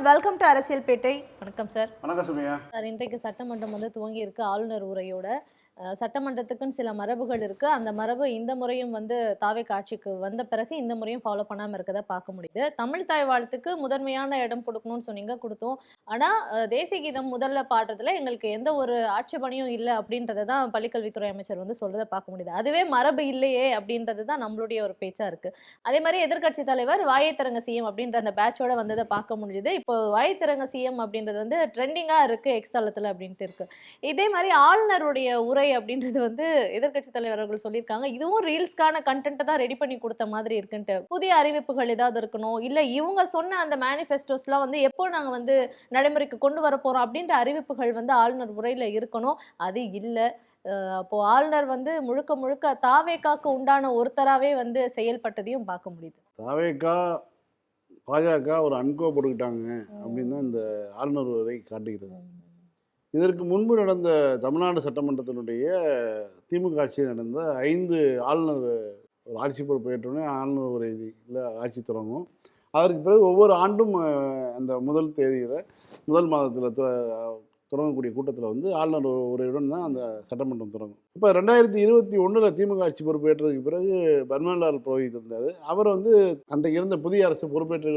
Welcome to அரசியல் பேட்டை. வணக்கம் sir. வணக்கம் சுமையா சார், இன்றைக்கு சட்டமன்றம் துவங்கி இருக்கு ஆளுநர் உரையோட. சட்டமன்றத்துக்குன்னு சில மரபுகள் இருக்கு. அந்த மரபு இந்த முறையும் தாவேக ஆட்சிக்கு வந்த பிறகு இந்த முறையும் ஃபாலோ பண்ணாம இருக்கதை பார்க்க முடியுது. தமிழ் தாய் வாழ்த்துக்கு முதன்மையான இடம் கொடுக்கணும்னு சொன்னீங்க, கொடுத்தோம். ஆனா தேசிய கீதம் முதல்ல பாடுறதுல எங்களுக்கு எந்த ஒரு ஆட்சேபனையும் இல்லை அப்படின்றத தான் பள்ளிக்கல்வித்துறை அமைச்சர் சொல்றதை பார்க்க முடியுது. அதுவே மரபு இல்லையே அப்படின்றது தான் நம்மளுடைய ஒரு பேச்சா இருக்கு. அதே மாதிரி எதிர்க்கட்சி தலைவர் வாயை திறங்க சிஎம் அப்படின்ற அந்த பேட்சோட வந்ததை பார்க்க முடியுது. இப்போ வாயை திறங்க சிஎம் அப்படின்றது ட்ரெண்டிங்கா இருக்கு எக்ஸ் தளத்துல அப்படின்ட்டு இருக்கு. இதே மாதிரி ஆளுநருடைய உரை அப்படின்றது எதிர்க்கட்சி தலைவர்கள் சொல்லியிருக்காங்க. இதுவும் ரீல்ஸ்க்கான கண்டென்ட் தான் ரெடி பண்ணி கொடுத்த மாதிரி இருக்குன்ட்டு. புதிய அறிவிப்புகள் ஏதாவது இருக்கணும், இல்ல இவங்க சொன்ன அந்த மேனிஃபெஸ்டோஸ்லாம் எப்போ நாங்க நடைமுறைக்கு கொண்டு வர போறோம் அப்படின்ற அறிவிப்புகள் ஆளுநர் உரையில இருக்கணும். அது இல்ல. அப்போ ஆளுநர் முழுக்க முழுக்க தாவேகாக்கு உண்டான ஒருத்தராவே செயல்பட்டதையும் பார்க்க முடியுது. தாவேகா பாஜக ஒரு அன்கோ போட்டுக்கிட்டாங்க அப்படின்னு தான் இந்த ஆளுநர் உரை காட்டுகிறது. இதற்கு முன்பு நடந்த தமிழ்நாடு சட்டமன்றத்தினுடைய திமுக ஆட்சியில் நடந்த 5 ஆளுநர் ஒரு ஆட்சி பொறுப்பு ஏற்றோடனே ஆளுநர் உரையில் ஆட்சி தொடங்கும். அதற்கு பிறகு ஒவ்வொரு ஆண்டும் அந்த முதல் தேதியில் முதல் மாதத்தில் தொடங்கக்கூடிய கூட்டத்தில் ஆளுநர் உரையுடன் தான் அந்த சட்டமன்றம் தொடங்கும். இப்போ 2021 திமுக ஆட்சி பொறுப்பேற்றதுக்கு பிறகு பன்வாரிலால் புரோஹித் இருந்தார். அவர் அன்றைக்கு இருந்த புதிய அரசு பொறுப்பேற்று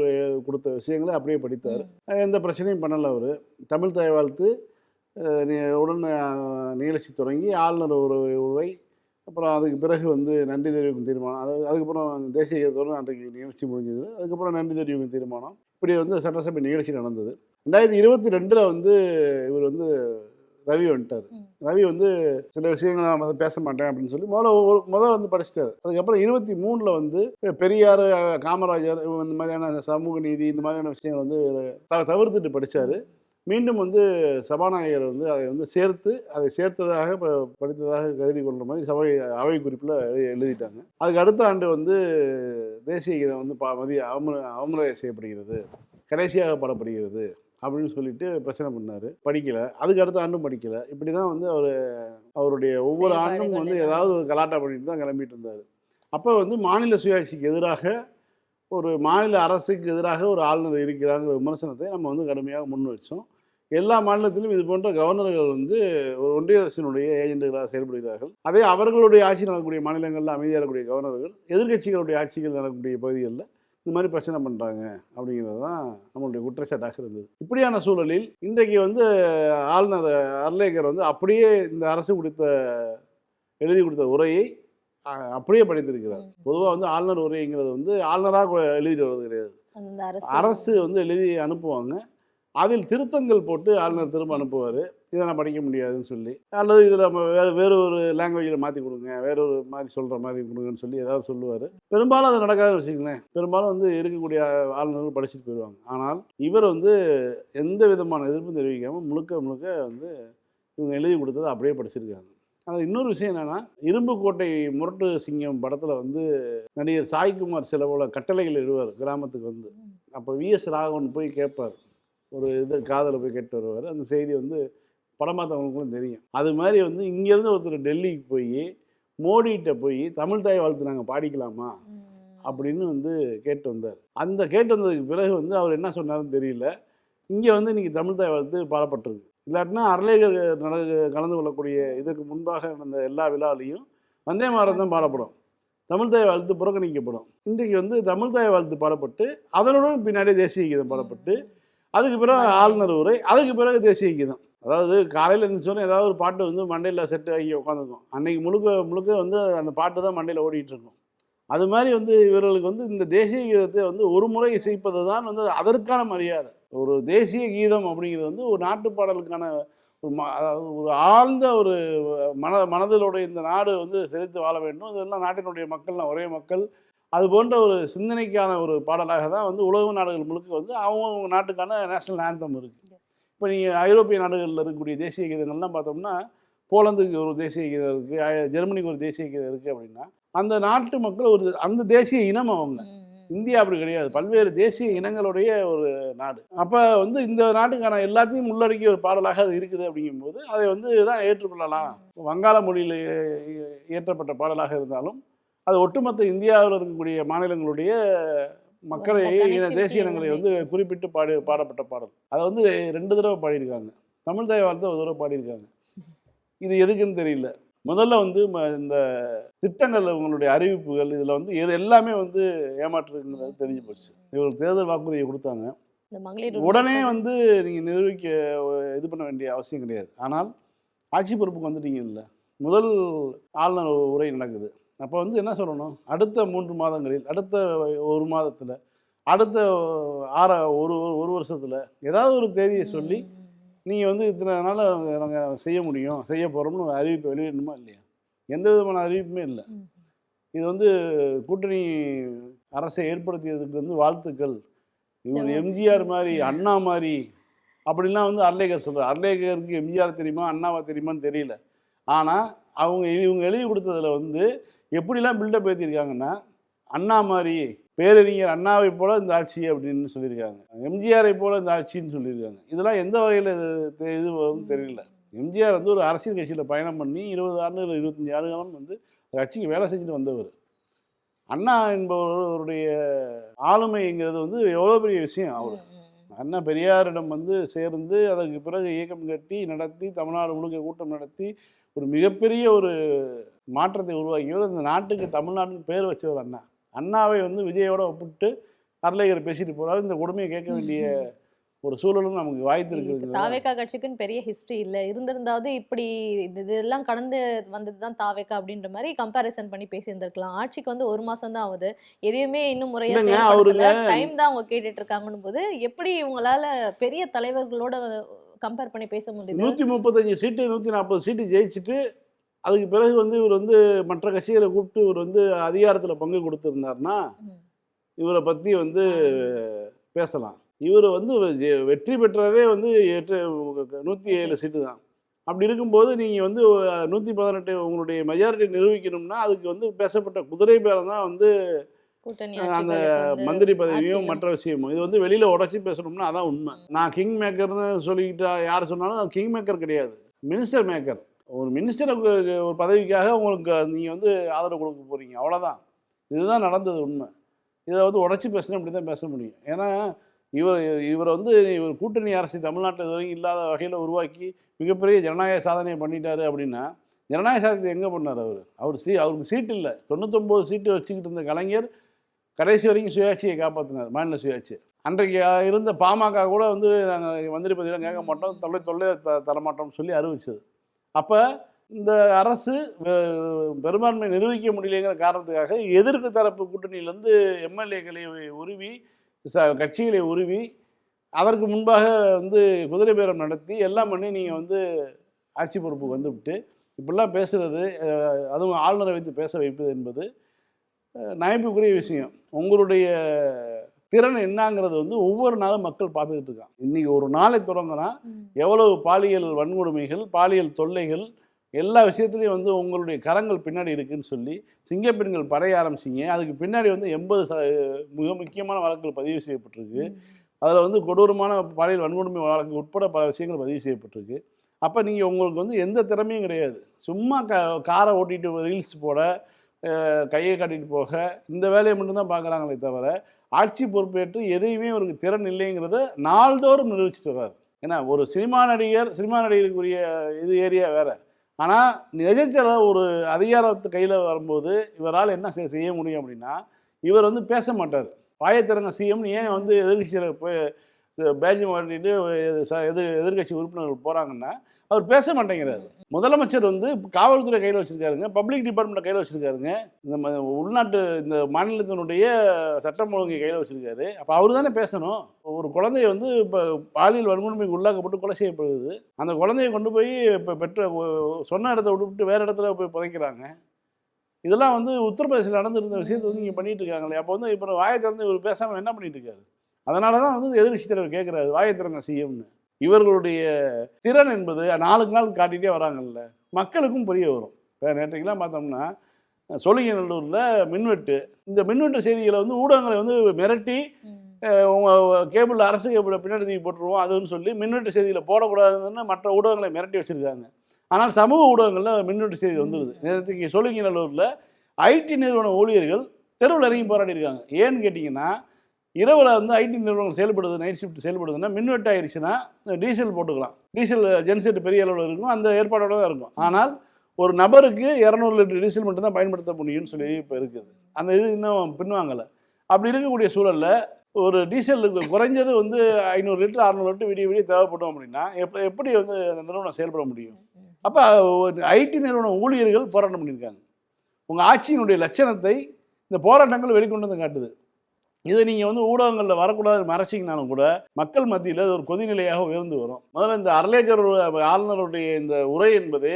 கொடுத்த விஷயங்களை அப்படியே படித்தார். எந்த பிரச்சனையும் பண்ணலை. அவர் தமிழ் தாய் வாழ்த்து உடன் நிகழ்ச்சி தொடங்கி ஆளுநர் உரை, அப்புறம் அதுக்கு பிறகு நன்றி தெரிவிக்கும் தீர்மானம், அதுக்கப்புறம் தேசிய கீதத்தோடு அன்றைக்கு நிகழ்ச்சி முடிஞ்சது. அதுக்கப்புறம் நன்றி தெரிவிக்கும் தீர்மானம், இப்படி சட்டசபை நிகழ்ச்சி நடந்தது. 2022 இவர் ரவி வந்துட்டார். ரவி சில விஷயங்கள் நான் பேச மாட்டேன் அப்படின்னு சொல்லி முதல்ல படிச்சிட்டாரு. அதுக்கப்புறம் 23 பெரியார், காமராஜர் இந்த மாதிரியான சமூக நீதி இந்த மாதிரியான விஷயங்கள் தவிர்த்துட்டு படித்தார். மீண்டும் சபாநாயகர் அதை சேர்த்ததாக படித்ததாக கருதி கொள்ற மாதிரி அவை குறிப்பில் எழுதிட்டாங்க. அதுக்கு அடுத்த ஆண்டு தேசிய கீதம் அவமுறை செய்யப்படுகிறது, கடைசியாக பாடப்படுகிறது அப்படின்னு சொல்லிட்டு பிரச்சனை பண்ணார். படிக்கலை. அதுக்கு அடுத்த ஆண்டும் படிக்கலை. இப்படி தான் அவருடைய ஒவ்வொரு ஆண்டும் ஏதாவது கலாட்டா பண்ணிட்டு தான் கிளம்பிட்டு இருந்தார். அப்போ மாநில சுயாட்சிக்கு எதிராக, ஒரு மாநில அரசுக்கு எதிராக ஒரு ஆளுநர் இருக்கிறாங்கிற விமர்சனத்தை நம்ம கடுமையாக முன் வச்சோம். எல்லா மாநிலத்திலும் இது போன்ற கவர்னர்கள் ஒரு ஒன்றிய அரசினுடைய ஏஜென்ட்டுகளாக செயல்படுகிறார்கள். அதே அவர்களுடைய ஆட்சி நடக்கக்கூடிய மாநிலங்களில் அமைதியாக இருக்கக்கூடிய கவர்னர்கள் எதிர்கட்சிகளுடைய ஆட்சிகள் நடக்கக்கூடிய பகுதிகளில் இந்த மாதிரி பிரச்சனை பண்ணுறாங்க அப்படிங்கிறது தான் நம்மளுடைய குற்றச்சாட்டாக இருந்தது. இப்படியான சூழலில் இன்றைக்கு ஆளுநர் அர்லேக்கர் அப்படியே இந்த அரசு எழுதி கொடுத்த உரையை அப்படியே படித்திருக்கிறார். பொதுவாக ஆளுநர் உரைங்கிறது ஆளுநராக எழுதிட்டு வர்றது கிடையாது. அரசு எழுதி அனுப்புவாங்க. அதில் திருத்தங்கள் போட்டு ஆளுநர் திரும்ப அனுப்புவார். இதை நான் படிக்க முடியாதுன்னு சொல்லி, அல்லது இதில் நம்ம வேறு ஒரு லாங்குவேஜில் மாற்றி கொடுங்க, வேற ஒரு மாதிரி சொல்கிற மாதிரி கொடுங்கன்னு சொல்லி ஏதாவது சொல்லுவார். பெரும்பாலும் அது நடக்காதுன்னு வச்சுக்கங்களேன். பெரும்பாலும் இருக்கக்கூடிய ஆளுநர்கள் படிச்சுட்டு போயிடுவாங்க. ஆனால் இவர் எந்த விதமான எதிர்ப்பும் தெரிவிக்காமல் முழுக்க இவங்க எழுதி கொடுத்ததை அப்படியே படிச்சிருக்காங்க. அது இன்னொரு விஷயம் என்னென்னா, இரும்பு கோட்டை முரட்டு சிங்கம் படத்தில் நடிகர் சாய்குமார் சில போல கட்டளைகள் எழுவார் கிராமத்துக்கு. அப்போ விஎஸ் ராகவன் போய் கேட்பார், ஒரு காதலை போய் கேட்டு வருவார். அந்த செய்தி படம் பார்த்தவங்களுக்கும் தெரியும். அது மாதிரி இங்கேருந்து ஒருத்தர் டெல்லிக்கு போய் மோடிகிட்ட போய் தமிழ் தாய் வாழ்த்து நாங்கள் பாடிக்கலாமா அப்படின்னு கேட்டு வந்தார். அந்த கேட்டு வந்ததுக்கு பிறகு அவர் என்ன சொன்னார்னு தெரியல. இங்கே இன்றைக்கி தமிழ் தாய் வாழ்த்து பாடப்பட்டிருக்கு. இல்லாட்டினா அர்லேக்கர் கலந்து கொள்ளக்கூடிய இதற்கு முன்பாக நடந்த எல்லா விழாலையும் வந்தே மாதம் தான் பாடப்படும், தமிழ் தாய் வாழ்த்து புறக்கணிக்கப்படும். இன்றைக்கு தமிழ் தாய் வாழ்த்து பாடப்பட்டு அதனுடன் பின்னாடி தேசிய கீதம் பாடப்பட்டு அதுக்கு பிறகு ஆளுநர் உரை, அதுக்கு பிறகு தேசிய கீதம். அதாவது காலையில் இருந்துச்சோன்னே ஏதாவது ஒரு பாட்டு மண்டையில் செட்டு ஆகி உட்காந்துக்கும். அன்னைக்கு முழுக்க அந்த பாட்டு தான் மண்டையில் ஓடிட்டு இருக்கும். அது மாதிரி இவர்களுக்கு இந்த தேசிய கீதத்தை ஒரு முறை இசைப்பது தான் அதற்கான மரியாதை. ஒரு தேசிய கீதம் அப்படிங்கிறது ஒரு நாட்டு பாடலுக்கான ஒரு ஆழ்ந்த ஒரு மனதிலோட இந்த நாடு செலுத்தி வாழ வேண்டும், இதெல்லாம் நாட்டினுடைய மக்கள்லாம் ஒரே மக்கள், அது போன்ற ஒரு சிந்தனைக்கான ஒரு பாடலாக தான் உலக நாடுகள் முழுக்க அவங்க நாட்டுக்கான நேஷனல் ஆந்தம் இருக்குது. இப்போ நீங்கள் ஐரோப்பிய நாடுகளில் இருக்கக்கூடிய தேசிய கீதங்கள்லாம் பார்த்தோம்னா, போலந்துக்கு ஒரு தேசிய கீதம் இருக்குது, ஜெர்மனிக்கு ஒரு தேசிய கீதம் இருக்குது. அப்படின்னா அந்த நாட்டு மக்கள் அந்த தேசிய இனம் அவங்க. இந்தியா அப்படி கிடையாது, பல்வேறு தேசிய இனங்களுடைய ஒரு நாடு. அப்போ இந்த நாட்டுக்கான எல்லாத்தையும் உள்ளடக்கிய ஒரு பாடலாக அது இருக்குது. அப்படிங்கும்போது அதை தான் ஏற்றுக்கொள்ளலாம். வங்காள மொழியில் இயற்றப்பட்ட பாடலாக இருந்தாலும் அது ஒட்டுமொத்த இந்தியாவில் இருக்கக்கூடிய மாநிலங்களுடைய மக்களை connectivity தேசிய இனங்களை வந்து எல்லாமே. குறிப்பிட்டு பாடப்பட்ட பாடல். அதை வந்து 2 தடவை பாடியிருக்காங்க. தமிழ் தாய் வாழ்த்தை ஒரு தடவை பாடியிருக்காங்க. இது எதுக்குன்னு தெரியல. முதல்ல வந்து இந்த திட்டங்கள், உங்களுடைய அறிவிப்புகள் இதில் வந்து இது எல்லாமே வந்து ஏமாற்றுங்கிறது தெரிஞ்சு போச்சு. இவர்கள் தேர்தல் வாக்குறுதியை கொடுத்தாங்க. இந்த மகளிர் உடனே உரிமை வந்து நீங்கள் நிரூபிக்க இது பண்ண வேண்டிய அவசியம் கிடையாது. ஆனால் ஆட்சி பொறுப்புக்கு வந்துட்டீங்கல்ல, முதல் ஆளுநர் உரை நடக்குது. அப்போ வந்து என்ன சொல்லணும், அடுத்த 3 மாதங்களில், அடுத்த 1 மாதத்தில், அடுத்த ஒரு வருஷத்தில் ஏதாவது ஒரு தேதியை சொல்லி நீங்கள் வந்து இத்தனை நாள் நாங்கள் செய்ய முடியும், செய்ய போகிறோம்னு ஒரு அறிவிப்பை வெளியிடணுமா இல்லையா? எந்த விதமான அறிவிப்புமே இல்லை. இது வந்து கூட்டணி அரசை ஏற்படுத்தியதுக்கு வந்து வாழ்த்துக்கள், இவர் எம்ஜிஆர் மாதிரி அண்ணா மாதிரி அப்படிலாம் வந்து அர்லேகர் சொல்கிறார். அர்லேகருக்கு எம்ஜிஆர் தெரியுமா அண்ணாவா தெரியுமான்னு தெரியல. ஆனால் இவங்க எழுதி கொடுத்ததில் வந்து எப்படிலாம் பில்டப் ஏற்றிருக்காங்கன்னா, அண்ணா மாதிரி, பேரறிஞர் அண்ணாவை போல இந்த ஆட்சி அப்படின்னு சொல்லியிருக்காங்க, எம்ஜிஆரை போல இந்த ஆட்சின்னு சொல்லியிருக்காங்க. இதெல்லாம் எந்த வகையில் இது வரும்னு தெரியல. எம்ஜிஆர் வந்து ஒரு அரசியல் கட்சியில் பயணம் பண்ணி 20 ஆண்டுகள் 25 ஆண்டுகளும் வந்து கட்சிக்கு வேலை செஞ்சுட்டு வந்தவர். அண்ணா என்பவருடைய ஆளுமைங்கிறது வந்து எவ்வளோ பெரிய விஷயம். அவர் அண்ணா பெரியாரிடம் வந்து சேர்ந்து அதற்கு பிறகு இயக்கம் கட்டி நடத்தி தமிழ்நாடு முழுக்க கூட்டம் நடத்தி ஒரு மிகப்பெரிய ஒரு மாற்றத்தை உருவாக்கியவர். இந்த நாட்டுக்கு தமிழ்நாட்டுன்னு பேர் வச்சவர் அண்ணா. அண்ணாவை வந்து விஜயோட ஒப்பிட்டு அர்லேகர் பேசிட்டு போறாரு. இந்த கொடுமையை கேட்க வேண்டிய ஒரு சூழலும் நமக்கு வாய்த்து இருக்குது. தாவேகா கட்சிக்குன்னு பெரிய ஹிஸ்டரி இல்ல, இருந்திருந்தாவது இப்படி இதெல்லாம் கடந்து வந்ததுதான் தாவேகா அப்படின்ற மாதிரி கம்பேரிசன் பண்ணி பேசியிருந்திருக்கலாம். ஆட்சிக்கு வந்து 1 மாசம் தான் ஆகுது, எதையுமே இன்னும் முறையா செயல்படுத்தல, டைம் தான் அவங்க கேட்டுட்டு இருக்காங்கன்னு போது எப்படி இவங்களால பெரிய தலைவர்களோட கம்பேர் பண்ணி பேச முடியுது? 135 சீட்டு 140 சீட்டு ஜெயிச்சுட்டு அதுக்கு பிறகு வந்து இவர் வந்து மற்ற கட்சிகளை கூப்பிட்டு இவர் வந்து அதிகாரத்தில் பங்கு கொடுத்துருந்தாருன்னா இவரை பற்றி வந்து பேசலாம். இவர் வந்து வெற்றி பெற்றதே வந்து 107 சீட்டு தான். அப்படி இருக்கும்போது நீங்கள் வந்து 118 உங்களுடைய மெஜாரிட்டி நிரூபிக்கணும்னா அதுக்கு வந்து பேசப்பட்ட குதிரை பேரம் தான் வந்து அந்த மந்திரி பதவியும் மற்ற விஷயமும். இது வந்து வெளியில் உடச்சி பேசணும்னா அதான் உண்மை. நான் கிங் மேக்கர்னு சொல்லிக்கிட்டா யார் சொன்னாலும் அது கிங் மேக்கர் கிடையாது, மினிஸ்டர் மேக்கர். ஒரு மினிஸ்டர் ஒரு பதவிக்காக உங்களுக்கு நீங்கள் வந்து ஆதரவு கொடுக்க போகிறீங்க, அவ்வளோதான். இதுதான் நடந்தது உண்மை. இதை வந்து உடச்சி பேசினா அப்படி தான் பேச முடியும். ஏன்னா இவர் வந்து இவர் கூட்டணி அரசு தமிழ்நாட்டில் இது வரைக்கும் இல்லாத வகையில் உருவாக்கி மிகப்பெரிய ஜனநாயக சாதனையை பண்ணிட்டாரு. அப்படின்னா ஜனநாயக சாதனை எங்கே பண்ணார் அவருக்கு சீட்டு இல்லை. 99 சீட்டு வச்சுக்கிட்டு இருந்த கலைஞர் கடைசி வரைக்கும் சுயாட்சியை காப்பாற்றினார், மாநில சுயாட்சி. அன்றைக்கு இருந்த பாமக கூட வந்து நாங்கள் மந்திரி பதவியெல்லாம் கேட்க மாட்டோம், தொல்லை தரமாட்டோம்னு சொல்லி அறிவிச்சது. அப்போ இந்த அரசு பெரும்பான்மை நிரூபிக்க முடியலைங்கிற காரணத்துக்காக எதிர்ப்பு தரப்பு கூட்டணியிலேருந்து எம்எல்ஏக்களை உருவி கட்சிகளை உருவி அதற்கு முன்பாக வந்து குதிரை பேரம் நடத்தி எல்லாம் பண்ணி நீங்கள் வந்து ஆட்சி பொறுப்புக்கு வந்துவிட்டு இப்படிலாம் பேசுகிறது, அதுவும் ஆளுநரை வைத்து பேச வைப்பது என்பது நகைப்புக்குரிய விஷயம். உங்களுடைய திறன் என்னங்கிறது வந்து ஒவ்வொரு நாளும் மக்கள் பார்த்துக்கிட்டு இருக்காங்க. இன்றைக்கி ஒரு நாளை தொடங்கினா எவ்வளவு பாலியல் வன்கொடுமைகள், பாலியல் தொல்லைகள், எல்லா விஷயத்துலையும் வந்து உங்களுடைய கரங்கள் பின்னாடி இருக்குதுன்னு சொல்லி சிங்கப்பெண்கள் படைய ஆரம்பிச்சிங்க. அதுக்கு பின்னாடி வந்து 80 மிக முக்கியமான வழக்குகள் பதிவு செய்யப்பட்டிருக்கு. அதில் வந்து கொடூரமான பாலியல் வன்கொடுமை வழக்கு உட்பட பல விஷயங்கள் பதிவு செய்யப்பட்டிருக்கு. அப்போ நீங்கள் உங்களுக்கு வந்து எந்த திறமையும் கிடையாது. சும்மா காரை ஓட்டிகிட்டு ரீல்ஸ் போட, கையை காட்டிட்டு போக, இந்த வேலையை மட்டும்தான் பார்க்குறாங்களே தவிர ஆட்சி பொறுப்பேற்று எதையுமே அவருக்கு திறன் இல்லைங்கிறத நாள்தோறும் நிரூபிச்சுட்டு வர்றாரு. ஏன்னா ஒரு சினிமா நடிகருக்குரிய இது ஏரியா வேறு. ஆனால் நிஜத்தில் ஒரு அதிகாரத்து கையில் வரும்போது இவரால் என்ன செய்ய முடியும் அப்படின்னா, இவர் வந்து பேச மாட்டார். வாயத்திறங்க சிஎம்னு ஏன் வந்து எதிர்கட்சியில் போய் பேட்ஜ் மாட்டிட்டு எதிர்கட்சி உறுப்பினர்கள் போகிறாங்கன்னா அவர் பேச மாட்டேங்கிறாரு. முதலமைச்சர் வந்து காவல்துறை கையில் வச்சுருக்காருங்க, பப்ளிக் டிபார்ட்மெண்ட்டை கையில் வச்சுருக்காருங்க, இந்த உள்நாட்டு இந்த மாநிலத்தினுடைய சட்டம் ஒழுங்கை கையில் வச்சுருக்காரு. அப்போ அவர் தானே பேசணும். ஒரு குழந்தைய வந்து இப்போ பாலியல் வன்கொடுமைக்கு உள்ளாக்கப்பட்டு கொலை செய்யப்படுது. அந்த குழந்தைய கொண்டு போய் இப்போ சொன்ன இடத்த விட்டுவிட்டு வேறு இடத்துல போய் புதைக்கிறாங்க. இதெல்லாம் வந்து உத்தரப்பிரதேசத்தில் நடந்துருந்த விஷயத்தை வந்து நீங்கள் பண்ணிட்டு இருக்காங்களே. அப்போ வந்து இப்போ வாயை திறந்து இவர் பேசாமல் என்ன பண்ணிட்டு இருக்காரு? அதனால தான் வந்து எதிர்கட்சி தலைவர் கேட்குறாரு, வாயை திறங்க சிஎம்னு. இவர்களுடைய திறன் என்பது நாளுக்கு நாள் காட்டிகிட்டே வராங்கல்ல, மக்களுக்கும் புரிய வரும். இப்போ நேற்றைக்கெல்லாம் பார்த்தோம்னா சோழிங்கநல்லூரில் மின்வெட்டு, இந்த மின்வெட்டு செய்திகளை வந்து ஊடகங்களை வந்து மிரட்டி கேபிள் அரசு கேபிளை பின்னாடி தூக்கி போட்டுருவோம் அதுன்னு சொல்லி மின்வெட்டு செய்திகளை போடக்கூடாதுன்னு மற்ற ஊடகங்களை மிரட்டி வச்சுருக்காங்க. ஆனால் சமூக ஊடகங்களில் மின்வெட்டு செய்தி வந்துடுது. நேற்றைக்கு சோழிங்கநல்லூரில் ஐடி நிறுவன ஊழியர்கள் தெருவில் இறங்கி போராடி இருக்காங்க. ஏன்னு கேட்டிங்கன்னா, இரவில் வந்து ஐடி நிறுவனங்கள் செயல்படுது, நைட் ஷிஃப்ட் செயல்படுதுன்னா மின்வெட்டு ஆயிடுச்சுன்னா டீசல் போட்டுக்கலாம். டீசல் ஜென்செட் பெரிய அளவில் இருக்கும், அந்த ஏற்பாடோட தான் இருக்கும். ஆனால் ஒரு நபருக்கு 200 லிட்டர் டீசல் மட்டும் தான் பயன்படுத்த முடியும்னு சொல்லி இப்போ இருக்குது. அந்த இது இன்னும் பின்வாங்கலை. அப்படி இருக்கக்கூடிய சூழலில் ஒரு டீசலுக்கு குறைஞ்சது வந்து 500 லிட்டர் 600 லிட்டர் விடிய விடிய தேவைப்படும் அப்படின்னா எப்படி வந்து அந்த நிறுவனம் செயல்பட முடியும்? அப்போ ஐடி நிறுவன ஊழியர்கள் போராட்டம் பண்ணியிருக்காங்க. உங்கள் ஆட்சியினுடைய லட்சணத்தை இந்த போராட்டங்கள் வெளிக்கொண்டு வந்து காட்டுது. இதை நீங்கள் வந்து ஊடகங்களில் வரக்கூடாது மறைச்சிங்கனாலும் கூட மக்கள் மத்தியில் அது ஒரு கொதிநிலையாக உயர்ந்து வரும். முதல்ல இந்த அரலேக்கர் ஆளுநருடைய இந்த உரை என்பது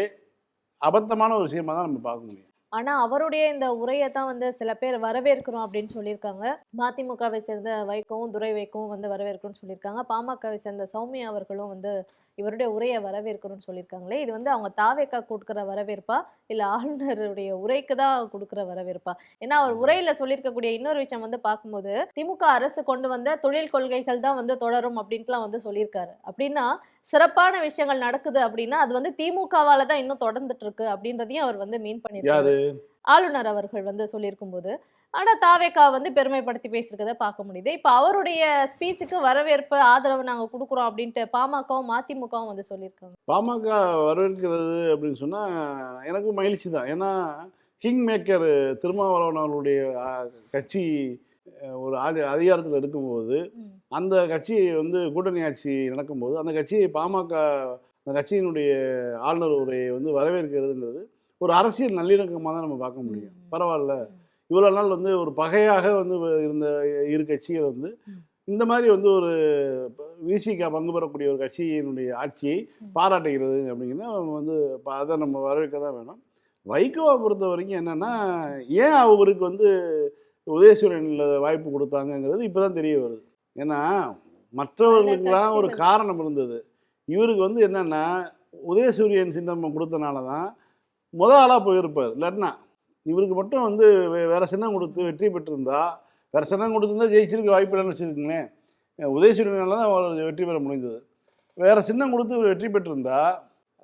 அபத்தமான ஒரு விஷயமா தான் நம்ம பார்க்க முடியும். ஆனா அவருடைய இந்த உரையை தான் வந்து சில பேர் வரவேற்கிறோம் அப்படின்னு சொல்லியிருக்காங்க. மதிமுகவை சேர்ந்த வைகவும் துரை வைக்கவும் வந்து வரவேற்கிறோம்னு சொல்லியிருக்காங்க. பாமகவை சேர்ந்த சௌமியா அவர்களும் வந்து இவருடைய உரையை வரவேற்கிறோம்னு சொல்லியிருக்காங்களே, இது வந்து அவங்க தாவேக்கா கொடுக்குற வரவேற்பா இல்ல ஆளுநருடைய உரைக்கு தான் கொடுக்குற வரவேற்பா? ஏன்னா அவர் உரையில சொல்லியிருக்கக்கூடிய இன்னொரு விஷயம் வந்து பார்க்கும்போது திமுக அரசு கொண்டு வந்த தொழில் கொள்கைகள் தான் வந்து தொடரும் அப்படின்ட்டுலாம் வந்து சொல்லியிருக்காரு. அப்படின்னா சிறப்பான விஷயங்கள் நடக்குது அப்படின்னா அது வந்து திமுகவால தான் இன்னும் தொடர்ந்துட்டு இருக்கு அப்படின்றதையும் அவர் வந்து மீன் பண்ணியிருக்காரு. ஆளுநர் அவர்கள் வந்து சொல்லியிருக்கும் போது. ஆனா தாவேக்கா வந்து பெருமைப்படுத்தி பேசியிருக்கதை பார்க்க முடியுது. இப்ப அவருடைய ஸ்பீச்சுக்கு வரவேற்பு ஆதரவு நாங்க கொடுக்குறோம் அப்படின்ட்டு பாமகவும் மதிமுகவும் வந்து சொல்லியிருக்காங்க. பாமக வரவேற்கிறது அப்படின்னு சொன்னா எனக்கு மகிழ்ச்சி தான். ஏன்னா கிங் மேக்கர் திருமாவளவன் அவர்களுடைய கட்சி ஒரு அதிகாரத்தில் இருக்கும்போது அந்த கட்சி வந்து கூட்டணி ஆட்சி நடக்கும்போது அந்த கட்சியை பாமக அந்த கட்சியினுடைய ஆளுநர் உரையை வந்து வரவேற்கிறதுங்கிறது ஒரு அரசியல் நல்லிணக்கமாக தான் நம்ம பார்க்க முடியும். பரவாயில்ல, இவ்வளோ நாள் வந்து ஒரு பகையாக வந்து இருந்த இரு கட்சிகள் வந்து இந்த மாதிரி வந்து ஒரு விசிகா பங்கு பெறக்கூடிய ஒரு கட்சியினுடைய ஆட்சியை பாராட்டுகிறது அப்படிங்கிறது வந்து அதை நம்ம வரவேற்க தான் வேணும். வைகோவை பொறுத்த வரைக்கும் என்னென்னா, ஏன் அவருக்கு வந்து உதயசூரியனில் வாய்ப்பு கொடுத்தாங்கங்கிறது இப்போ தான் தெரிய வருது. ஏன்னா மற்றவர்களுக்கெல்லாம் ஒரு காரணம் இருந்தது. இவருக்கு வந்து என்னென்னா உதயசூரியன் சின்னம் கொடுத்தனால தான் ஆளாக போயிருப்பார். இல்லாட்டினா இவருக்கு மட்டும் வந்து வேறு சின்னம் கொடுத்து வெற்றி பெற்றிருந்தா, வேறு சின்னம் கொடுத்துருந்தா ஜெயிச்சிருக்க வாய்ப்பு இல்லைன்னு வச்சுருக்கீங்களேன். உதயசூரியனால தான் அவர் வெற்றி பெற முடிந்தது. வேறு சின்னம் கொடுத்து வெற்றி பெற்றிருந்தா,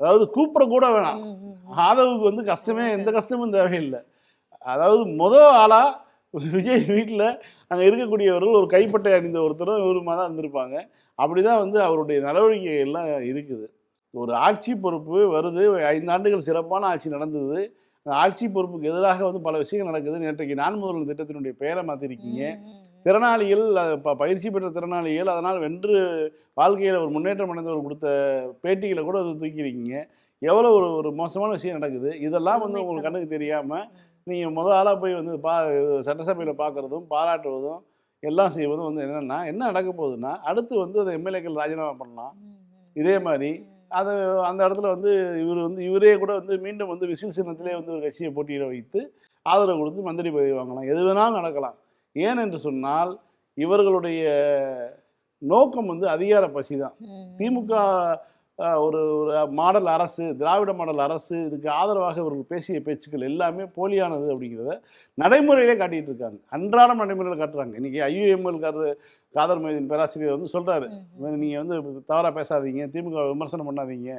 அதாவது கூப்பிடக்கூட வேணாம், ஆதவுக்கு வந்து கஷ்டமே எந்த கஷ்டமும் தேவையில்லை. அதாவது ஆளாக விஜய் வீட்டில் அங்கே இருக்கக்கூடியவர்கள் ஒரு கைப்பட்டை அணிந்த ஒருத்தரும் இவருமா தான் இருந்திருப்பாங்க. அப்படி தான் வந்து அவருடைய நடவடிக்கைகள்லாம் இருக்குது. ஒரு ஆட்சி பொறுப்பு வருது, 5 ஆண்டுகள் சிறப்பான ஆட்சி நடந்தது. அந்த ஆட்சி பொறுப்புக்கு எதிராக வந்து பல விஷயங்கள் நடக்குது. நேற்றைக்கு நான் முதல்வர் திட்டத்தினுடைய பெயரை மாற்றிருக்கீங்க. திறனாளிகள், பயிற்சி பெற்ற திறனாளிகள், அதனால் வென்று வாழ்க்கையில் ஒரு முன்னேற்றம் அடைந்தவர் கொடுத்த பேட்டிகளை கூட அது தூக்கியிருக்கீங்க. எவ்வளோ ஒரு மோசமான விஷயம் நடக்குது. இதெல்லாம் வந்து உங்களுக்கு கண்ணுக்கு தெரியாமல் நீங்கள் ஆளாக போய் வந்து சட்டசபையில் பார்க்குறதும் பாராட்டுவதும் எல்லாம் செய்வதும் வந்து என்னென்னா என்ன நடக்க போகுதுன்னா, அடுத்து வந்து அந்த எம்எல்ஏக்கள் ராஜினாமா பண்ணலாம். இதே மாதிரி அது அந்த இடத்துல வந்து இவரே கூட வந்து மீண்டும் வந்து விசில் சின்னத்திலே வந்து ஒரு கட்சியை போட்டியிட வைத்து ஆதரவு கொடுத்து மந்திரி பதவி வாங்கலாம். எது வேணாலும் நடக்கலாம். ஏன் என்று சொன்னால் இவர்களுடைய நோக்கம் வந்து அதிகார பசி தான். திமுக ஒரு மாடல் அரசு, திராவிட மாடல் அரசு, இதுக்கு ஆதரவாக இவர்கள் பேசிய பேச்சுக்கள் எல்லாமே போலியானது அப்படிங்கிறத நடைமுறையிலே காட்டிகிட்டு இருக்காங்க. அன்றாடம் நடைமுறையில் காட்டுறாங்க. இன்றைக்கி ஐயுஎம்எல் காதர் மைதீன் பேராசிரியர் வந்து சொல்கிறாரு, நீங்கள் வந்து தவறாக பேசாதீங்க, திமுக விமர்சனம் பண்ணாதீங்க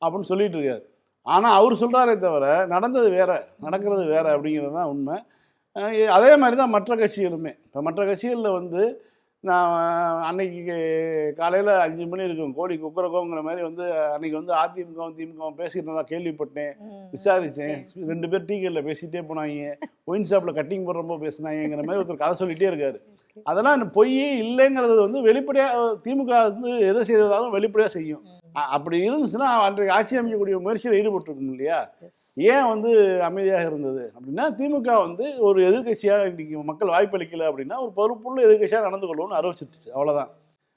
அப்படின்னு சொல்லிட்டு இருக்காரு. ஆனால் அவர் சொல்கிறாரே தவிர நடந்தது வேற, நடக்கிறது வேற அப்படிங்கிறது தான் உண்மை. அதே மாதிரி தான் மற்ற கட்சிகளுமே. இப்போ மற்ற கட்சிகளில் வந்து நான் அன்னைக்கு காலையில் 5 மணி இருக்கும் கோழி குக்கரகோங்கிற மாதிரி வந்து அன்னைக்கு வந்து அதிமுகவும் திமுகவும் பேசிட்டு இருந்தா கேள்விப்பட்டேன், விசாரித்தேன். 2 பேர் டீக்கல்ல பேசிகிட்டே போனாங்க, ஒயின் ஷாப்பில் கட்டிங் போடுறப்போ பேசினாங்கிற மாதிரி ஒருத்தர் கதை சொல்லிகிட்டே இருக்காரு. அதெல்லாம் பொய் இல்லைங்கிறது வந்து வெளிப்படையாக திமுக வந்து எதை செய்ததாலும் வெளிப்படையாக செய்யும். அப்படி இருந்துச்சுன்னா அன்றைக்கு ஆட்சி அமைக்கக்கூடிய முயற்சியில் ஈடுபட்டுருக்கும் இல்லையா? ஏன் வந்து அமைதியாக இருந்தது அப்படின்னா, திமுக வந்து ஒரு எதிர்கட்சியாக இன்றைக்கி மக்கள் வாய்ப்பளிக்கலை அப்படின்னா ஒரு பொறுப்புள்ள எதிர்கட்சியாக நடந்து கொள்ளணும்னு அறிவிச்சிருச்சு, அவ்வளோதான்.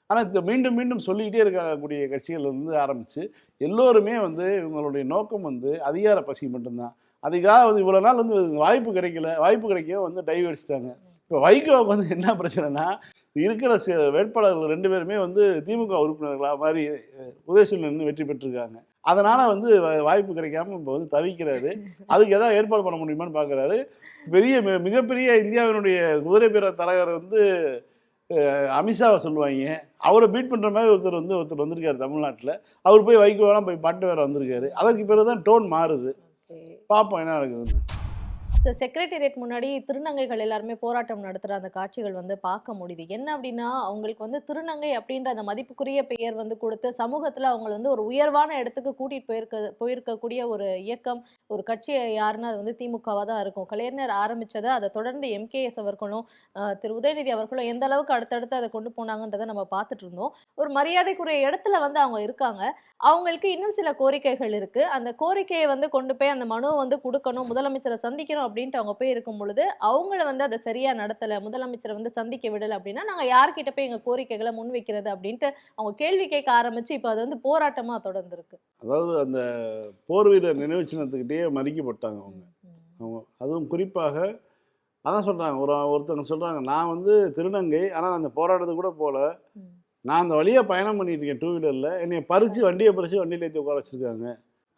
ஆனால் இந்த மீண்டும் மீண்டும் சொல்லிக்கிட்டே இருக்கக்கூடிய கட்சிகள் இருந்து ஆரம்பித்து எல்லோருமே வந்து இவங்களுடைய நோக்கம் வந்து அதிகார பசி மட்டும்தான். அதுக்காக வந்து இவ்வளோ நாள் வந்து வாய்ப்பு கிடைக்க வந்து டைவடிச்சிட்டாங்க. இப்போ வைகோவுக்கு வந்து என்ன பிரச்சனைனா, இருக்கிற வேட்பாளர்கள் 2 பேருமே வந்து திமுக உறுப்பினர்களாக மாதிரி உதயசூரியன் வெற்றி பெற்றிருக்காங்க. அதனால் வந்து வாய்ப்பு கிடைக்காம இப்போ வந்து தவிக்கிறாரு. அதுக்கு எதாவது ஏற்பாடு பண்ண முடியுமான்னு பார்க்குறாரு. மிகப்பெரிய இந்தியாவினுடைய குதிரை பேர தலைவர் வந்து அமித்ஷாவை சொல்லுவாங்க, அவரை பீட் பண்ணுற மாதிரி ஒருத்தர் வந்திருக்காரு தமிழ்நாட்டில். அவர் போய் வைகோவெல்லாம் போய் பாட்டு வேறு வந்திருக்காரு. அதற்கு பிறகு தான் டோன் மாறுது. பார்ப்போம் என்ன நடக்குதுன்னு. செக்ரட்டேரியட் முன்னாடி திருநங்கைகள் எல்லாருமே போராட்டம் நடத்துற அந்த காட்சிகள் வந்து பார்க்க முடியுது. என்ன அப்படின்னா, அவங்களுக்கு வந்து திருநங்கை அப்படின்ற அந்த மதிப்புக்குரிய பெயர் வந்து குடுத்து, சமூகத்துல அவங்கள வந்து ஒரு உயர்வான இடத்துக்கு கூட்டிட்டு போயிருக்கக்கூடிய ஒரு இயக்கம், ஒரு கட்சி யாருன்னா அது வந்து திமுகவா தான் இருக்கும். கலைஞர் ஆரம்பிச்சத அத தொடர்ந்து எம்கேஎஸ் அவர்களும், திரு உதயநிதி அவர்களும் எந்த அளவுக்கு அடுத்தடுத்து அத கொண்டு போனாங்கன்றத நம்ம பார்த்துட்டு இருந்தோம். ஒரு மரியாதைக்குரிய இடத்துல வந்து அவங்க இருக்காங்க. அவங்களுக்கு இன்னும் சில கோரிக்கைகள் இருக்கு. அந்த கோரிக்கைய வந்து கொண்டு போய் அந்த மனுவ வந்து குடுக்கணும், முதலமைச்சர சந்திக்கணும் அப்படின்ட்டு அவங்க போய் இருக்கும் பொழுது, அவங்கள வந்து அத சரியா நடத்தல, முதலமைச்சர வந்து சந்திக்க விடல அப்படின்னா, நாங்க யார்கிட்ட போய் எங்க கோரிக்கைகள முன்வைக்கிறது அப்படின்ட்டு அவங்க கேள்வி கேட்க ஆரம்பிச்சு, இப்ப அது வந்து போராட்டமா தொடர்ந்திருக்கு. அதாவது அந்த போர் வீரர் நினைவு சின்னத்துக்கிட்டேயே மதிக்கப்பட்டாங்க அவங்க. ம், ம், அவங்க அதுவும் குறிப்பாக அதான் சொல்றாங்க. ஒருத்தவங்க சொல்றாங்க, "நான் வந்து திருநங்கை. ஆனா அந்த போராட்டத்துக்கு கூட போல. ம். நான் அந்த வழியா பயணம் பண்ணிட்டு இருக்கேன் டூ வீலர்ல. என்னைய வண்டிய பறிச்சு வண்டியில ஏத்தி உட்கார வச்சிருக்காங்க."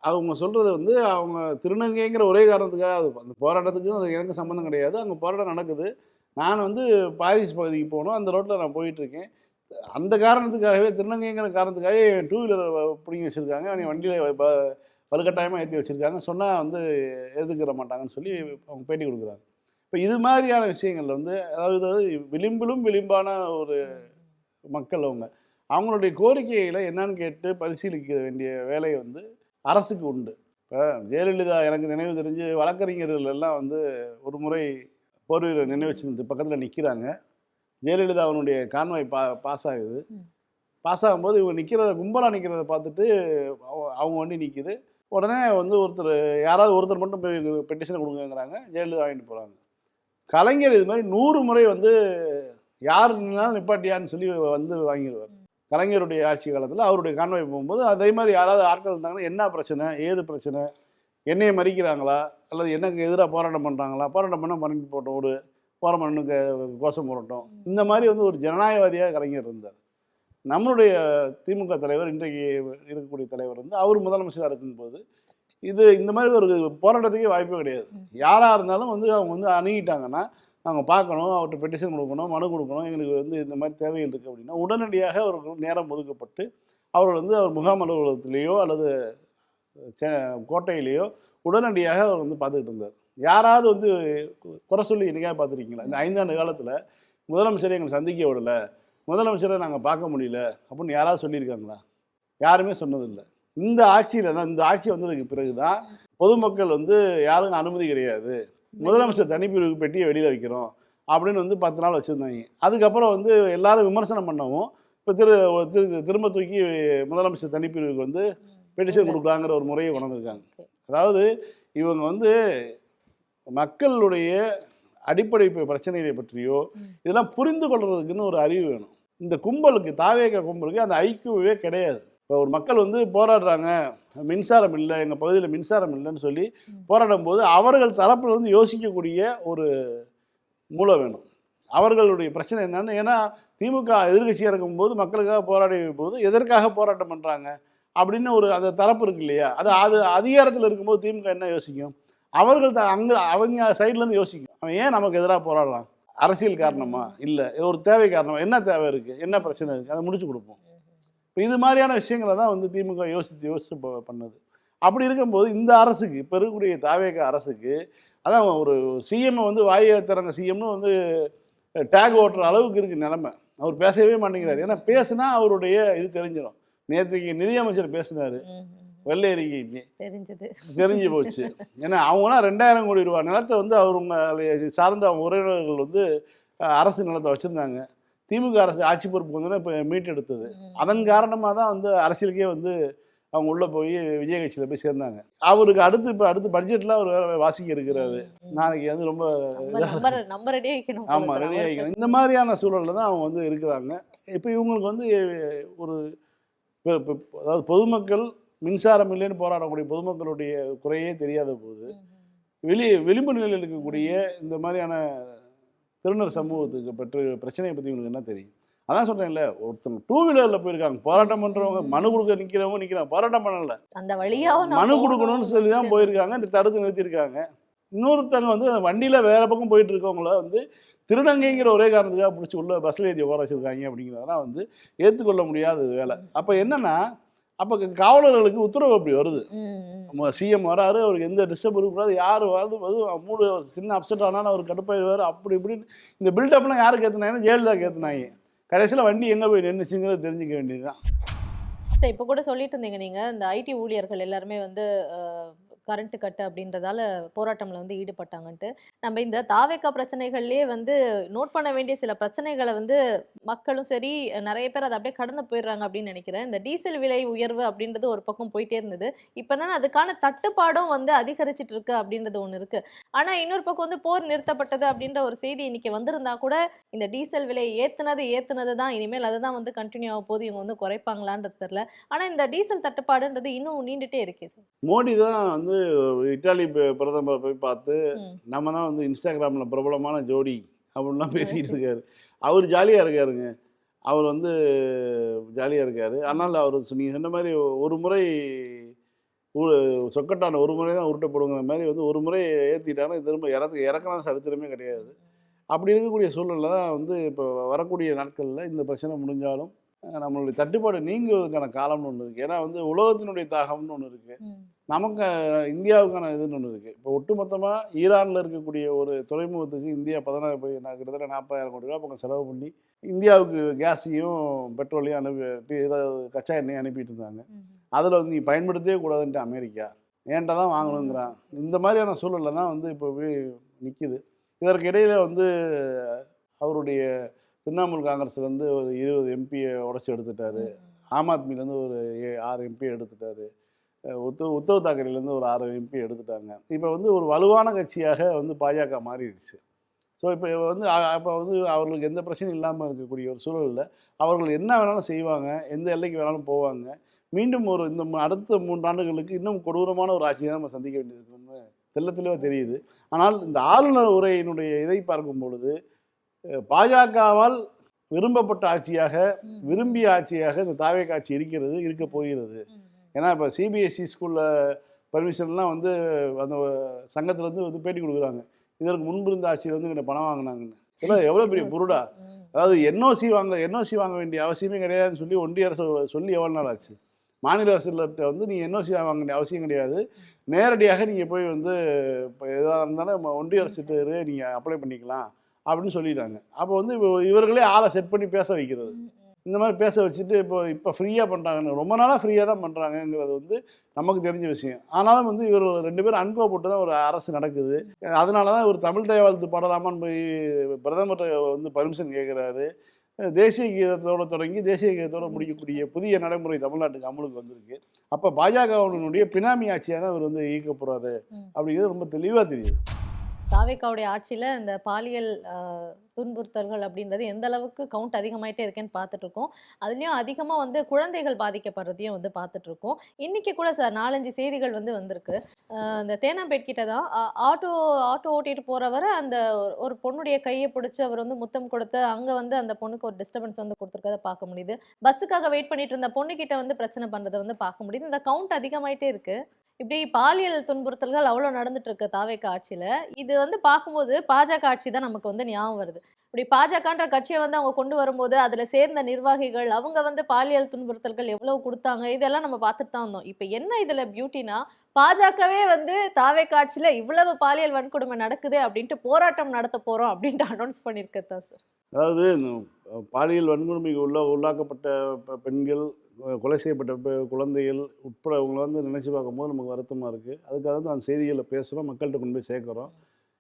அவங்க சொல்றது வந்து அவங்க திருநங்கைங்கிற ஒரே காரணத்துக்காக அந்த போராட்டத்துக்கும் அது எனக்கு சம்மந்தம் கிடையாது. அங்க போராட்டம் நடக்குது. நான் வந்து பாரிஸ் பகுதிக்கு போணும். அந்த ரோட்ல நான் போயிட்டுருக்கேன். அந்த காரணத்துக்காகவே திருநங்கைங்கிற காரணத்துக்காகவே டூ வீலர புடுங்கி வச்சிருக்காங்க. என்னைய வண்டியில வலுக்கட்டாயமா ஏத்தி வச்சிருக்காங்கன்னு சொன்னா வந்து ஏத்துக்கிற மாட்டாங்கன்னு சொல்லி அவங்க பேட்டி குடுக்குறாங்க. இப்ப இது மாதிரியான விஷயங்கள்ல வந்து அதாவது விளிம்பிலும் விளிம்பான ஒரு மக்கள் அவங்க. அவங்களுடைய கோரிக்கைகள என்னன்னு கேட்டு பரிசீலிக்க வேண்டிய வேலை வந்து அரசுக்கு உண்டு. இப்ப ஜெயலலிதா எனக்கு நினைவு தெரிஞ்சு வழக்கறிஞர்கள் எல்லாம் வந்து ஒரு முறை போர் வீரர் நினைவு சின்னத்துக்கு பக்கத்துல நிக்கிறாங்க. ஜெயலலிதா அவனுடைய கான்வாய் பாஸ் ஆகுது. ம். பாஸ் ஆகும்போது இவங்க நிக்கிறத கும்பலா நிக்கிறத பார்த்துட்டு அவங்க வண்டி நிக்குது. உடனே வந்து யாராவது ஒருத்தர் மட்டும் போய் பெட்டிஷன் குடுங்கங்கிறாங்க. ஜெயலலிதா வாங்கிட்டு போறாங்க. கலைஞர் இது மாரி 100 முறை வந்து யார் நின்னாலும் நிப்பாட்டியான்னு சொல்லி வந்து வாங்கிருவாரு. கலைஞருடைய ஆட்சி காலத்துல அவருடைய கான்வாய் போகும்போது, அதே மாரி யாராவது ஆட்கள் இருந்தாங்கன்னா, என்ன பிரச்சனை? ஏது பிரச்சனை? என்னைய மறிக்கிறாங்களா? அல்லது எனக்கு எதிரா போராட்டம் பண்றாங்களா? போராட்டம் பண்ணா பண்ணிட்டு போட்டும். போற மண்ணுக்கு கோஷம் போடட்டும். இந்த மாரி வந்து ஒரு ஜனநாயகவாதியா கலைஞர் இருந்தார். நம்மளுடைய திமுக தலைவர், இன்றைக்கு இருக்கக்கூடிய தலைவர் வந்து அவர் முதலமைச்சரா இருக்கும்போது, இந்த மாரி ஒரு போராட்டத்துக்கே வாய்ப்பே கிடையாது. யாரா இருந்தாலும் வந்து அவங்க வந்து அணுகிட்டாங்கன்னா, நாங்க பார்க்கணும், அவர்ட்ட பெட்டிஷன் குடுக்கணும், மனு குடுக்கணும். எங்களுக்கு வந்து இந்த மாரி தேவைகள் இருக்கு அப்படின்னா, உடனடியாக அவருக்கு நேரம் ஒதுக்கப்பட்டு, அவர் வந்து அவர் முகாம் அலுவலகத்திலேயோ அல்லது செ கோட்டையிலேயோ உடனடியாக அவர் வந்து பார்த்துக்கிட்டு இருந்தார். யாராவது வந்து குறை சொல்லி என்னைக்காவது பார்த்துருக்கீங்களா? இந்த 5 ஆண்டு காலத்துல முதலமைச்சரை எங்கள சந்திக்க விடல, முதலமைச்சர நாங்க பார்க்க முடியல அப்படின்னு யாராவது சொல்லியிருக்காங்களா? யாருமே சொன்னதில்ல. இந்த ஆட்சி வந்ததுக்கு பிறகு தான் பொதுமக்கள் வந்து யாருக்கும் அனுமதி கிடையாது. முதலமைச்சர் தனிப்பிரிவு பெட்டியை வெளியில வைக்கிறோம் அப்படின்னு வந்து 10 நாள் வச்சிருந்தாங்க. அதுக்கப்புறம் வந்து எல்லாரும் விமர்சனம் பண்ணவும், இப்போ திரும்ப தூக்கி முதலமைச்சர் தனிப்பிரிவுக்கு வந்து பெட்டிஷன் கொடுக்கலாங்கிற ஒரு முறையை கொண்டு வந்திருக்காங்க. அதாவது இவங்க வந்து மக்களுடைய அடிப்படை பிரச்சனைகளை பற்றியோ இதெல்லாம் புரிந்து கொள்றதுக்குன்னு ஒரு அறிவு வேணும். இந்த கும்பலுக்கு தாவேக கும்பலுக்கு அந்த ஐக்கியவே கிடையாது. இப்போ ஒரு மக்கள் வந்து போராடுறாங்க, மின்சாரம் இல்லை, எங்கள் பகுதியில் மின்சாரம் இல்லைன்னு சொல்லி போராடும் போது அவர்கள் தரப்பில் வந்து யோசிக்கக்கூடிய ஒரு மூளை வேணும். அவர்களுடைய பிரச்சனை என்னன்னு, ஏன்னா திமுக எதிர்கட்சியாக இருக்கும்போது மக்களுக்காக போராடி போது எதற்காக போராட்டம் பண்ணுறாங்க அப்படின்னு ஒரு அந்த தரப்பு இருக்கு இல்லையா? அது அதிகாரத்தில் இருக்கும்போது திமுக என்ன யோசிக்கும்? அவர்கள் அவங்க சைட்லேருந்து யோசிக்கும். அவன் ஏன் நமக்கு எதிராக போராடுறான்? அரசியல் காரணமா? இல்லை ஒரு தேவை காரணமா? என்ன தேவை இருக்குது? என்ன பிரச்சனை இருக்குது? அதை முடிச்சு கொடுப்போம். இப்போ இது மாதிரியான விஷயங்களை தான் வந்து திமுக யோசித்து பண்ணது. அப்படி இருக்கும்போது இந்த அரசுக்கு, இப்போ இருக்கக்கூடிய தாவேக அரசுக்கு, அதான் ஒரு சிஎம் வந்து வாயை திறங்க சிஎம்னு வந்து டேக் ஓட்டுற அளவுக்கு இருக்குது நிலைமை. அவர் பேசவே மாட்டேங்கிறார். ஏன்னா பேசுனா அவருடைய இது தெரிஞ்சிடும். நேற்றுக்கு நிதியமைச்சர் பேசினார் வெள்ளை அறிக்கைக்கு, தெரிஞ்சு போச்சு. ஏன்னா அவங்களாம் 2000 கோடி ரூபாய் நிலத்தை வந்து அவங்க சார்ந்த உறவினர்கள் வந்து அரசு நிலத்தை வச்சுருந்தாங்க. திமுக அரசு ஆட்சி பொறுப்பு வந்து இப்போ மீட்டெடுத்தது. அதன் காரணமாக தான் வந்து அரசியலுக்கே வந்து அவங்க உள்ளே போய் விஜய் கட்சியில் போய் சேர்ந்தாங்க. அவருக்கு அடுத்து பட்ஜெட்டில் அவர் வேற வாசிக்க இருக்கிறாரு. நாளைக்கு வந்து ரொம்ப ஆமாம் ரெடி ஆகிக்கணும். இந்த மாதிரியான சூழலில் தான் அவங்க வந்து இருக்கிறாங்க. இப்போ இவங்களுக்கு வந்து ஒரு அதாவது பொதுமக்கள் மின்சாரம் இல்லைன்னு போராடக்கூடிய பொதுமக்களுடைய குறையே தெரியாத போது விளிம்பு நிலையில் இருக்கக்கூடிய இந்த மாதிரியான திருநர் சமூகத்துக்கு பற்றி பிரச்சனையை பற்றி உங்களுக்கு என்ன தெரியும்? அதான் சொல்றேன்ல, ஒருத்தவங்க டூ வீலர்ல போயிருக்காங்க, போராட்டம் பண்றவங்க, மனு கொடுக்க நிக்கிறாங்க, போராட்டம் பண்ணல, அந்த வழியா மனு கொடுக்கணும்னு சொல்லி தான் போயிருக்காங்க, தடுத்து நிறுத்திருக்காங்க. இன்னொருத்தவங்க வந்து வண்டியில வேற பக்கம் போயிட்டு இருக்கவங்கள வந்து திருநங்கைங்கிற ஒரே காரணத்துக்காக பிடிச்சி உள்ள பஸ்ல ஏற்றி உட்கார வச்சிருக்காங்க. அப்படிங்கிறதெல்லாம் வந்து ஏற்றுக்கொள்ள முடியாத வேலை. அப்போ என்னன்னா, அப்போ காவலர்களுக்கு உத்தரவு அப்படி வருது. ம். சிஎம் வராரு, அவருக்கு எந்த டிஸ்டர்ப் இருக்கக்கூடாது, யார் மூடு சின்ன அப்செட் ஆனாலும் அவர் கடுப்பாயிடுவார், அப்படி இப்படின்னு இந்த பில்டப்லாம் யாருக்கு ஏற்றுனாங்கன்னா ஜெயலலிதாவுக்கு ஏற்றுனாங்க. கடைசியில் வண்டி எங்கே போய் நின்றுச்சுங்கிறத தெரிஞ்சுக்க வேண்டியதுதான். சரி, இப்போ கூட சொல்லிட்டு இருந்தீங்க நீங்க, இந்த ஐடி ஊழியர்கள் எல்லாருமே வந்து கரண்ட் கட் அப்படின்றதால போராட்டம்ல வந்து ஈடுபட்டாங்கன்ட்டு. நம்ம இந்த தாவேக்கா பிரச்சனைகள்லயே வந்து நோட் பண்ண வேண்டிய சில பிரச்சனைகளை வந்து மக்களும் சரி, நிறைய பேர் அதை அப்படியே கடந்து போயிடுறாங்க அப்படின்னு நினைக்கிறேன். இந்த டீசல் விலை உயர்வு அப்படின்றது ஒரு பக்கம் போயிட்டே இருந்தது. இப்ப என்னன்னா அதுக்கான தட்டுப்பாடும் வந்து அதிகரிச்சிட்டு இருக்கு அப்படின்றது ஒண்ணு இருக்கு. ஆனா இன்னொரு பக்கம் வந்து போர் நிறுத்தப்பட்டது அப்படின்ற ஒரு செய்தி இன்னைக்கு வந்திருந்தா கூட, இந்த டீசல் விலை ஏத்துனது தான், இனிமேல் அதுதான் வந்து கண்டினியூ ஆக போகுது, இவங்க வந்து குறைப்பாங்களான்றது தெரியல. ஆனா இந்த டீசல் தட்டுப்பாடுன்றது இன்னும் நீண்டுட்டே இருக்கே சார். மோடி தான் வந்து இத்தாலி பிரதமரை போய் பார்த்து, ம். நம்ம தான் வந்து இன்ஸ்டாகிராமில் பிரபலமான ஜோடி அப்படின்லாம் ஓ, பேசிக்கிட்டு சரி. இருக்காரு. அவர் ஜாலியாக இருக்காருங்க. அவர் வந்து ஜாலியாக இருக்காரு. ம். ஆனால் அவர் நீங்கள் சொன்ன மாதிரி ஒரு முறை ஒரு சொக்கட்டான ஒரு முறை தான் உருட்டப்படுங்கிற மாதிரி வந்து ஒரு முறை ஏற்றிட்டாங்கன்னா திரும்ப இறக்கலாம் சரித்திரமே கிடையாது. அப்படி இருக்கக்கூடிய சூழலில் தான் வந்து இப்போ வரக்கூடிய நாட்களில் இந்த பிரச்சனை முடிஞ்சாலும் நம்மளுடைய தட்டுப்பாடு நீங்குவதற்கான காலம்னு ஒன்று இருக்குது. ஏன்னா வந்து உலகத்தினுடைய தாகம்னு ஒன்று இருக்குது, ம். நமக்கு இந்தியாவுக்கான இதுன்னு ஒன்று இருக்குது. இப்போ ஒட்டுமொத்தமாக ஈரானில் இருக்கக்கூடிய ஒரு துறைமுகத்துக்கு இந்தியா 16 போய் நான் கிட்டத்தட்ட 40,000 கோடி ரூபா பக்கம் செலவு பண்ணி இந்தியாவுக்கு கேஸையும் பெட்ரோலையும் அனுப்பி ஏதாவது கச்சா எண்ணெயும் அனுப்பிட்டு இருந்தாங்க. ம். அதில் வந்து நீ பயன்படுத்தவே கூடாதுன்ட்டு அமெரிக்கா ஏன்ட்ட தான் வாங்கணுங்கிறான். இந்த மாதிரியான சூழலில் தான் வந்து இப்போ போய் நிற்கிது. இதற்கு இடையில வந்து அவருடைய திரிணாமுல் காங்கிரஸ்லேருந்து ஒரு 20 எம்பியை உடச்சி எடுத்துட்டாரு. ஆம் ஆத்மிலேருந்து ஒரு 6 எம்பி எடுத்துட்டாரு. உத்தவ் தாக்கரேலேருந்து ஒரு 6 எம்பி எடுத்துட்டாங்க. இப்போ வந்து ஒரு வலுவான கட்சியாக வந்து பாஜக மாறிடுச்சு. ஸோ இப்போ வந்து அப்போ வந்து அவர்களுக்கு எந்த பிரச்சனையும் இல்லாமல் இருக்கக்கூடிய ஒரு சூழலில் அவர்கள் என்ன வேணாலும் செய்வாங்க, எந்த எல்லைக்கு வேணாலும் போவாங்க. மீண்டும் ஒரு அடுத்த 3 ஆண்டுகளுக்கு இன்னும் கொடூரமான ஒரு ஆட்சியை தான் நம்ம சந்திக்க வேண்டியது இருக்குன்னு தெளிவாக தெரியுது. ஆனால் இந்த ஆளுநர் உரையினுடைய இதை பார்க்கும் பொழுது பாஜகவால் விரும்பப்பட்ட ஆட்சியாக, விரும்பிய ஆட்சியாக இந்த தாவேக்கா ஆட்சி இருக்க போகிறது. ஏன்னா இப்போ சிபிஎஸ்சி ஸ்கூலில் பர்மிஷன்லாம் வந்து அந்த சங்கத்துலேருந்து வந்து பேட்டி கொடுக்குறாங்க. இதற்கு முன்பு இருந்த ஆட்சியில் வந்து இங்கே பணம் வாங்கினாங்கன்னு. இதெல்லாம் எவ்வளோ பெரிய புருடா. அதாவது என்ஓசி வாங்க வேண்டிய அவசியமே கிடையாதுன்னு சொல்லி ஒன்றிய அரசு சொல்லி எவ்வளோ நாள் ஆச்சு. மாநில அரசுகிட்ட வந்து நீ என்ஓசி வாங்க வேண்டிய அவசியம் கிடையாது, நேரடியாக நீங்கள் போய் வந்து இப்போ எதாக இருந்தாலும் ஒன்றிய அரசுகிட்ட நீங்கள் அப்ளை பண்ணிக்கலாம் அப்படின்னு சொல்லிட்டாங்க. அப்போ வந்து இவர்களே ஆளை செட் பண்ணி பேச வைக்கிறது. இந்த மாதிரி பேச வச்சுட்டு இப்போ ஃப்ரீயாக பண்ணுறாங்கன்னு, ரொம்ப நாளாக ஃப்ரீயாக தான் பண்ணுறாங்கங்கிறது வந்து நமக்கு தெரிஞ்ச விஷயம். ஆனாலும் வந்து இவர் 2 பேரும் அன்கோ போட்டு தான் ஒரு அரசு நடக்குது. அதனால தான் ஒரு தமிழ் தாய் வாழ்த்து பாடலாமான்னு போய் பிரதமர்கிட்ட வந்து பர்மிஷன் கேட்குறாரு. தேசிய கீதத்தோடு தொடங்கி தேசிய கீதத்தோடு முடிக்கக்கூடிய புதிய நடைமுறை தமிழ்நாட்டுக்கு அமலுக்கு வந்திருக்கு. அப்போ பாஜகவினுடைய பினாமி ஆட்சியாக தான் இவர் வந்து இயக்க போகிறாரு அப்படிங்கிறது ரொம்ப தெளிவாக தெரியுது. தாவேக்காவுடைய ஆட்சியில இந்த பாலியல் துன்புறுத்தல்கள் அப்படின்றது எந்த அளவுக்கு கவுண்ட் அதிகமாயிட்டே இருக்கேன்னு பார்த்துட்டு இருக்கோம். அதுலயும் அதிகமா வந்து குழந்தைகள் பாதிக்கப்படுறதையும் வந்து பார்த்துட்டு இருக்கோம். இன்னைக்கு கூட சார் 4-5 செய்திகள் வந்து வந்திருக்கு. இந்த தேனாம்பேட் கிட்ட தான் ஆட்டோ ஆட்டோ ஓட்டிட்டு போறவரை அந்த ஒரு பொண்ணுடைய கையை பிடிச்சு அவர் வந்து முத்தம் கொடுத்து அங்க வந்து அந்த பொண்ணுக்கு ஒரு டிஸ்டர்பன்ஸ் வந்து கொடுத்துருக்கதை பார்க்க முடியுது. பஸ்ஸுக்காக வெயிட் பண்ணிட்டு இருந்த பொண்ணு கிட்ட வந்து பிரச்சனை பண்றதை வந்து பார்க்க முடியுது. இந்த கவுண்ட் அதிகமாயிட்டே இருக்கு. இப்படி பாலியல் துன்புறுத்தல்கள் அவ்வளோ நடந்துட்டு இருக்கு தாவேக்கா ஆட்சியில. இது வந்து பார்க்கும்போது பாஜக ஆட்சி தான் நமக்கு வந்து ஞாபகம் வருது. இப்படி பாஜகன்ற கட்சியை வந்து அவங்க கொண்டு வரும்போது அதுல சேர்ந்த நிர்வாகிகள் அவங்க வந்து பாலியல் துன்புறுத்தல்கள் எவ்வளவு கொடுத்தாங்க, இதெல்லாம் நம்ம பார்த்துட்டு தான் வந்தோம். இப்ப என்ன இதுல பியூட்டினா, பாஜகவே வந்து தாவேக்கா ஆட்சியில இவ்வளவு பாலியல் வன்கொடுமை நடக்குது அப்படின்ட்டு போராட்டம் நடத்த போறோம் அப்படின்ட்டு அனௌன்ஸ் பண்ணியிருக்கதா சார். அதாவது இந்த பாலியல் வன்கொடுமைக்கு உள்ளாக்கப்பட்ட பெண்கள், கொலை செய்யப்பட்ட குழந்தைகள் உட்பட அவங்கள வந்து நினச்சி பார்க்கும்போது நமக்கு வருத்தமாக இருக்குது. அதுக்காக தான் அந்த செய்திகளில் பேசுகிறோம், மக்கள்கிட்ட கொண்டு போய் சேர்க்குறோம்.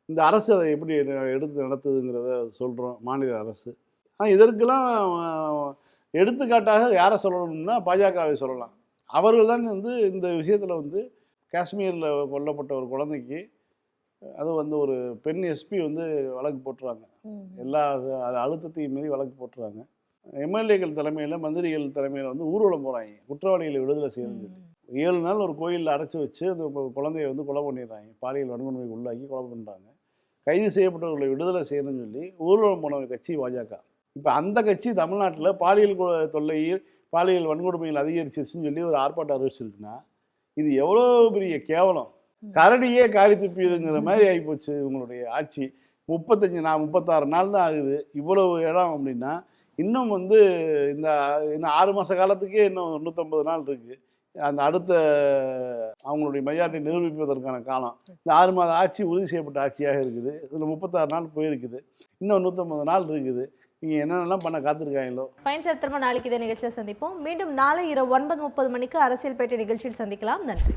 இந்த அரசு அதை எப்படி எடுத்து நடத்துதுங்கிறத சொல்கிறோம், மாநில அரசு. ஆனால் இதற்கெல்லாம் எடுத்துக்காட்டாக யாரை சொல்லணும்னா பாஜகவை சொல்லலாம். அவர்கள் தான் வந்து இந்த விஷயத்தில் வந்து காஷ்மீரில் கொல்லப்பட்ட ஒரு குழந்தைக்கு அது வந்து ஒரு பெண் எஸ்பி வந்து வழக்கு போட்டுறாங்க. எல்லா அழுத்தத்தையும் மீறி வழக்கு போட்டுறாங்க. எம்எல்ஏக்கள் தலைமையில், மந்திரிகள் தலைமையில் வந்து ஊர்வலம் போகிறாங்க, குற்றவாளிகளை விடுதலை செய்யணும்னு சொல்லி. 7 நாள் ஒரு கோயிலில் அடைச்சி வச்சு அந்த குழந்தைய வந்து கொலை பண்ணிடுறாங்க, பாலியல் வன்கொடுமைக்கு உள்ளாக்கி கொலை பண்ணுறாங்க. கைது செய்யப்பட்டவர்களை விடுதலை செய்யணும்னு சொல்லி ஊர்வலம் போன கட்சி பாஜக. இப்போ அந்த கட்சி தமிழ்நாட்டில் பாலியல் தொல்லையில் பாலியல் வன்கொடுமைகள் அதிகரிச்சிருச்சுன்னு சொல்லி ஒரு ஆர்ப்பாட்டம் அறிவிச்சிருக்குன்னா இது எவ்வளோ பெரிய கேவலம். கரடியே காரி துப்பியதுங்கிற மாதிரி ஆகிப்போச்சு உங்களுடைய ஆட்சி. 36 நாள் தான் ஆகுது. இவ்வளவு இடம் அப்படின்னா இன்னும் வந்து இந்த 6 மாத காலத்துக்கே இன்னும் 150 நாள் இருக்குது. அந்த அடுத்த அவங்களுடைய மெஜாரிட்டி நிரூபிப்பதற்கான காலம். இந்த 6 மாத ஆட்சி உறுதி செய்யப்பட்ட ஆட்சியாக இருக்குது. இதில் 36 நாள் போயிருக்குது. இன்னும் 150 நாள் இருக்குது. நீங்கள் என்னென்னலாம் பண்ண காத்திருக்காங்களோ. ஃபைன் சார், திரும்ப நாளைக்கு இதே நிகழ்ச்சியில் சந்திப்போம். மீண்டும் நாளை இரவு 9:30 மணிக்கு அரசியல் பேட்டை நிகழ்ச்சியில் சந்திக்கலாம். நன்றி.